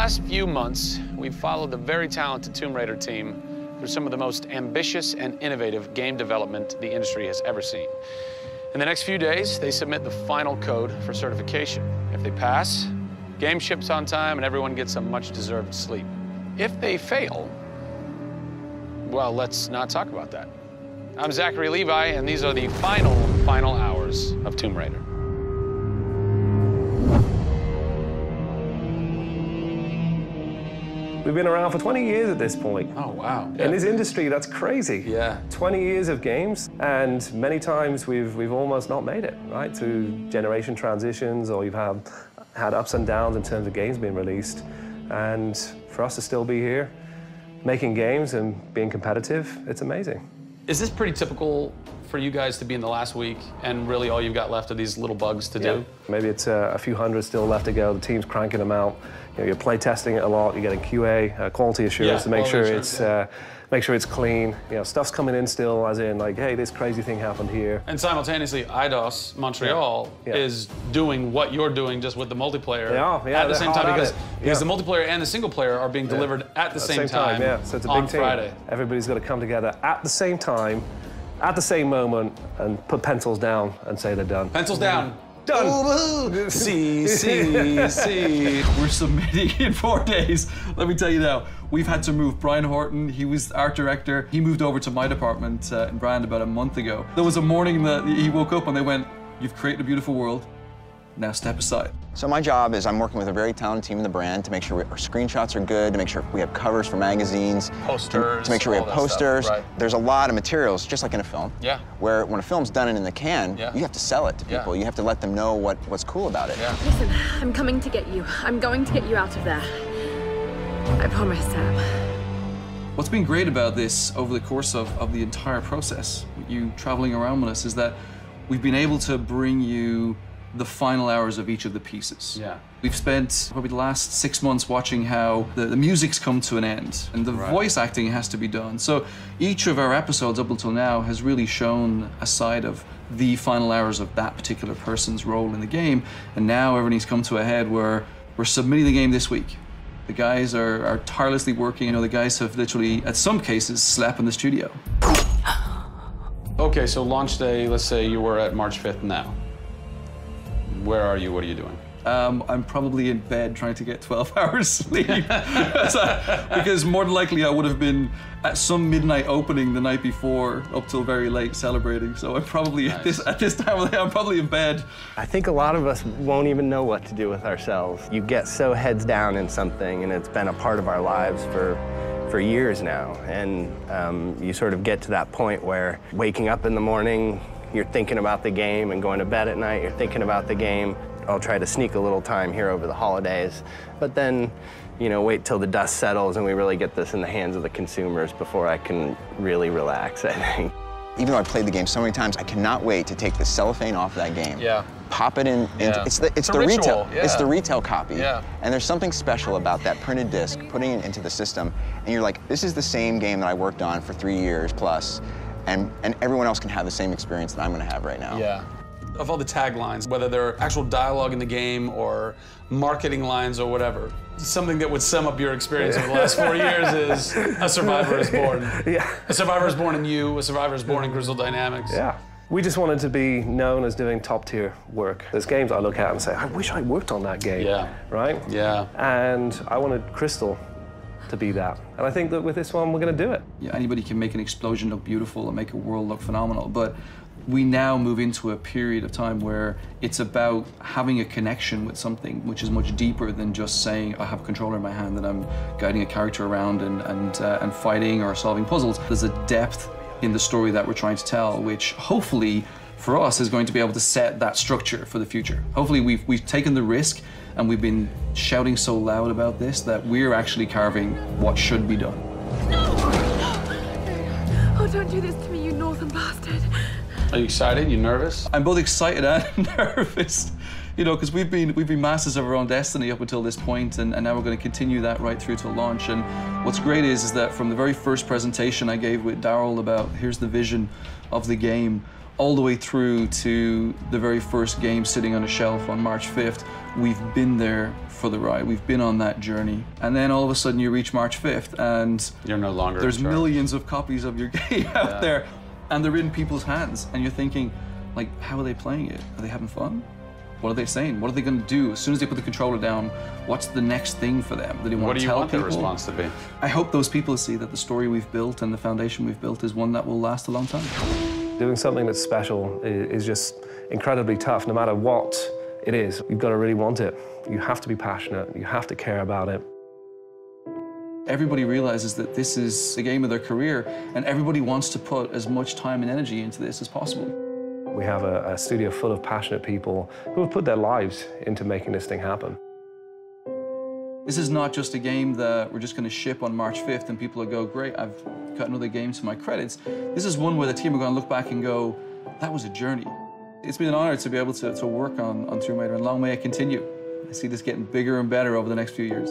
last few months, we've followed the very talented Tomb Raider team through some of the most ambitious and innovative game development the industry has ever seen. In the next few days, they submit the final code for certification. If they pass, game ships on time and everyone gets a much-deserved sleep. If they fail, well, let's not talk about that. I'm Zachary Levi, and these are the final hours of Tomb Raider. We've been around for 20 years at this point. Oh, wow. In this industry, that's crazy. Yeah. 20 years of games, and many times we've almost not made it, right? Through generation transitions, or you've had ups and downs in terms of games being released. And for us to still be here, making games and being competitive, it's amazing. Is this pretty typical for you guys to be in the last week and really all you've got left are these little bugs to do? Maybe it's a few hundred still left to go. The team's cranking them out. You know, you're play testing it a lot. You're getting QA, quality assurance, to make sure it's clean. You know, stuff's coming in still, as in like, hey, this crazy thing happened here. And simultaneously, EIDOS Montreal is doing what you're doing, just with the multiplayer at the same time, because the multiplayer and the single player are being delivered at the same time. So it's a big on team. Friday. Everybody's got to come together at the same time, at the same moment, and put pencils down and say they're done. Pencils down. Done. See. We're submitting in 4 days. Let me tell you now, we've had to move Brian Horton. He was art director. He moved over to my department in Brand about a month ago. There was a morning that he woke up and they went, "You've created a beautiful world. Now step aside." So my job is I'm working with a very talented team in the brand to make sure our screenshots are good, to make sure we have covers for magazines, posters, to make sure we have posters. Stuff, right. There's a lot of materials, just like in a film, where when a film's done and in the can, you have to sell it to people. You have to let them know what's cool about it. Listen, I'm coming to get you. I'm going to get you out of there. I promise, Sam. What's been great about this over the course of the entire process, you traveling around with us, is that we've been able to bring you the final hours of each of the pieces. We've spent probably the last 6 months watching how the music's come to an end and the voice acting has to be done. So each of our episodes up until now has really shown a side of the final hours of that particular person's role in the game. And now everything's come to a head where we're submitting the game this week. The guys are tirelessly working. You know, the guys have literally, at some cases, slept in the studio. Okay, so launch day, let's say you were at March 5th now. Where are you? What are you doing? I'm probably in bed trying to get 12 hours sleep. Because more than likely I would have been at some midnight opening the night before up till very late celebrating. So I'm probably at this time of the day, I'm probably in bed. I think a lot of us won't even know what to do with ourselves. You get so heads down in something, and it's been a part of our lives for years now. And you sort of get to that point where waking up in the morning, you're thinking about the game, and going to bed at night, you're thinking about the game. I'll try to sneak a little time here over the holidays, but then, you know, wait till the dust settles and we really get this in the hands of the consumers before I can really relax, I think. Even though I've played the game so many times, I cannot wait to take the cellophane off that game. Pop it in. It's the retail. It's the retail copy. And there's something special about that printed disc, putting it into the system, and you're like, this is the same game that I worked on for 3 years plus. And everyone else can have the same experience that I'm going to have right now. Of all the taglines, whether they're actual dialogue in the game or marketing lines or whatever, something that would sum up your experience over the last 4 years is a survivor is born. A survivor is born in you, a survivor is born in Crystal Dynamics. We just wanted to be known as doing top-tier work. There's games I look at and say, I wish I worked on that game, right? And I wanted Crystal to be that. And I think that with this one, we're going to do it. Anybody can make an explosion look beautiful and make a world look phenomenal, but we now move into a period of time where it's about having a connection with something which is much deeper than just saying, I have a controller in my hand and I'm guiding a character around and fighting or solving puzzles. There's a depth in the story that we're trying to tell, which hopefully for us is going to be able to set that structure for the future. Hopefully we've taken the risk and we've been shouting so loud about this that we're actually carving what should be done. No! Oh, don't do this to me, you northern bastard. Are you excited? You nervous? I'm both excited and nervous. You know, because we've been masters of our own destiny up until this point, and now we're going to continue that right through to launch. And what's great is that from the very first presentation I gave with Daryl about here's the vision of the game, all the way through to the very first game sitting on a shelf on March 5th, we've been there for the ride. We've been on that journey. And then all of a sudden you reach March 5th and you're no longer there's millions of copies of your game out there, and they're in people's hands. And you're thinking, like, how are they playing it? Are they having fun? What are they saying? What are they going to do? As soon as they put the controller down, what's the next thing for them? Do they want to tell people? What do you want their response to be? I hope those people see that the story we've built and the foundation we've built is one that will last a long time. Doing something that's special is just incredibly tough, no matter what it is. You've got to really want it. You have to be passionate. You have to care about it. Everybody realizes that this is the game of their career, and everybody wants to put as much time and energy into this as possible. We have a studio full of passionate people who have put their lives into making this thing happen. This is not just a game that we're just going to ship on March 5th and people will go, great, I've got another game to my credits. This is one where the team are going to look back and go, that was a journey. It's been an honor to be able to work on Tomb Raider, and long may it continue. I see this getting bigger and better over the next few years.